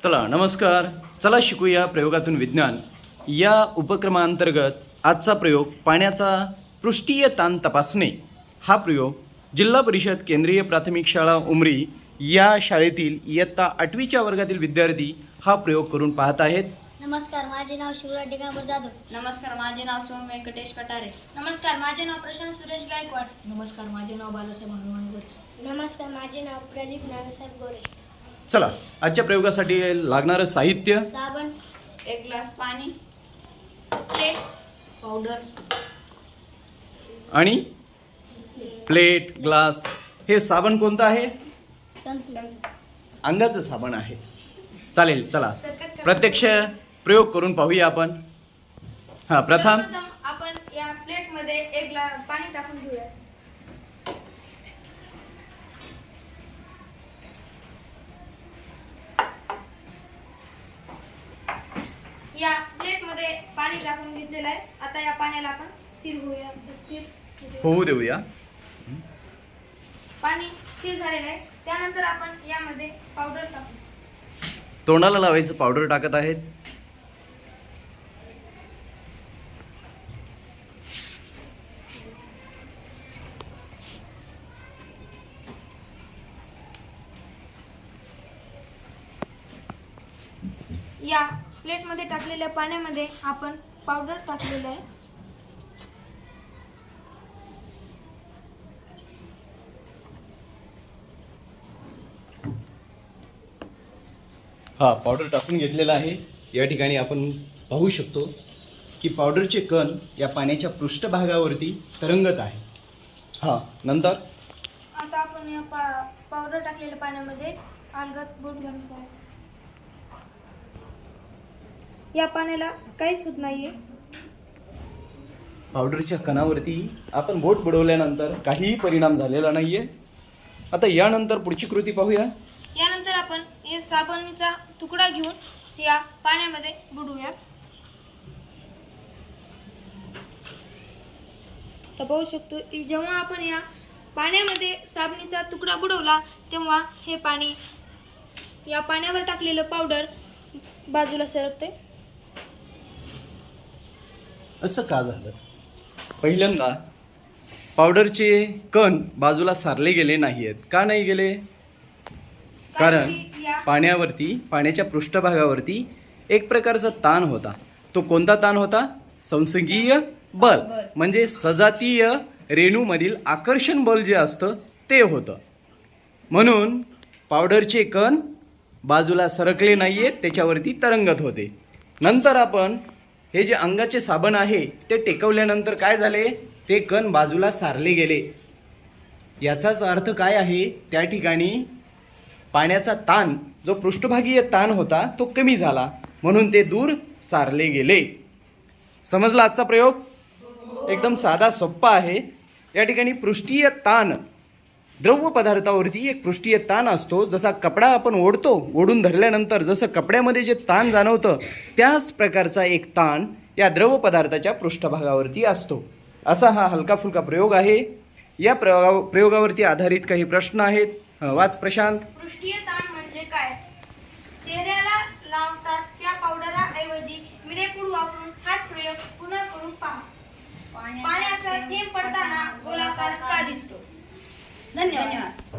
चला नमस्कार. चला शिकूया प्रयोगातून विज्ञान या उपक्रमांतर्गत आजचा प्रयोग पाण्याचा पृष्ठीय ताण तपासणे. हा प्रयोग जिल्हा परिषद केंद्रीय प्राथमिक शाळा उमरी या शाळेतील इयत्ता 8वीच्या वर्गातील विद्यार्थी हा प्रयोग करून पाहत आहेत. नमस्कार, माझे नाव शिवराज दिगंबर जाधव. नमस्कार, माझे नाव सोम व्यंकटेश कटारे. नमस्कार, माझे नाव प्रशांत सुरेश गायकवाड. नमस्कार, माझे नाव बालासाहेब हनुमान गोरे. नमस्कार, माझे नाव प्रदीप नानासाहेब गोरे. चला आजच्या प्रयोगासाठी लागणारं साहित्य: साबण, एक ग्लास पाणी, प्लेट, पावडर, आणि प्लेट, ग्लास. हे साबण कोणतं आहे? संतूर. अंगाचं साबण आहे. चालेल, चला प्रत्यक्ष प्रयोग करून पाहूया आपण. प्रथम आपण या प्लेट मध्ये एक ग्लास पाणी टाकून घेऊया. या प्लेट मध्ये पाणी टाकून घेतलेलं आहे. आता या पाण्याला आपण स्थिर होऊ देऊया. पाणी स्थिर झालेलं आहे. त्यानंतर आपण यामध्ये पावडर टाकू. तोंडाला लावायचं पावडर टाकत आहेत. या प्लेटमध्ये टाकलेल्या पाण्यामध्ये आपण पावडर टाकलेलं आहे. पावडर टाकून घेतलेला आहे. या ठिकाणी आपण पाहू शकतो की पावडरचे कण या पाण्याच्या पृष्ठभागावरती तरंगत आहे. नंतर आता आपण या पावडर टाकलेल्या पाण्यामध्ये अलगद बोट घालतो आहे. या पाण्याला काहीच होत नाहीये. पावडरच्या कणावरती आपण बोट बुडवल्यानंतर काहीही परिणाम झालेला नाहीये. आता यानंतर पुढची कृती पाहूया. यानंतर आपण हे साबणीचा तुकडा घेऊन या पाण्यामध्ये बुडवूया. तर पाहू शकतो की जेव्हा आपण या पाण्यामध्ये साबणीचा तुकडा बुडवला तेव्हा हे पाणी या पाण्यावर टाकलेलं पावडर बाजूला सरकते. असं का झालं? पहिल्यांदा पावडरचे कण बाजूला सारले गेले नाहीत. का नाही गेले? कारण पाण्यावरती, पाण्याच्या पृष्ठभागावरती एक प्रकारचा ताण होता. तो कोणता ताण होता? संसर्गीय बल, म्हणजे सजातीय रेणूमधील आकर्षण बल जे असतं ते होतं. म्हणून पावडरचे कण बाजूला सरकले नाहीयेत, त्याच्यावरती तरंगत होते. नंतर आपण हे जे अंगाचे साबण आहे ते टेकवल्यानंतर काय झाले? ते कण बाजूला सारले गेले. याचाच अर्थ काय आहे? त्या ठिकाणी पाण्याचा ताण, जो पृष्ठभागीय ताण होता तो कमी झाला, म्हणून ते दूर सारले गेले. समजला आजचा प्रयोग? एकदम साधा सोप्पा आहे. या ठिकाणी पृष्ठीय ताण, द्रव पदार्थावरती एक पृष्ठीय ताण असतो. जसा कपडा आपण ओढतो, ओढून धरल्यानंतर जसं कपड्यामध्ये जे ताण जाणवतं त्याच प्रकारचा एक ताण या द्रव पदार्थाच्या पृष्ठभागावरती असतो. असा हा हलका फुलका प्रयोग आहे. या प्रयोगावरती आधारित काही प्रश्न आहेत. वाच प्रशांत. पृष्ठीय ताण म्हणजे काय? चेहऱ्याला लावतात त्या पावडरऐवजी मिरेपूड वापरून हाच प्रयोग पुन्हा करून पहा. पाण्याचा थेंब पडताना गोलाकार का दिसतो? धन्यवाद.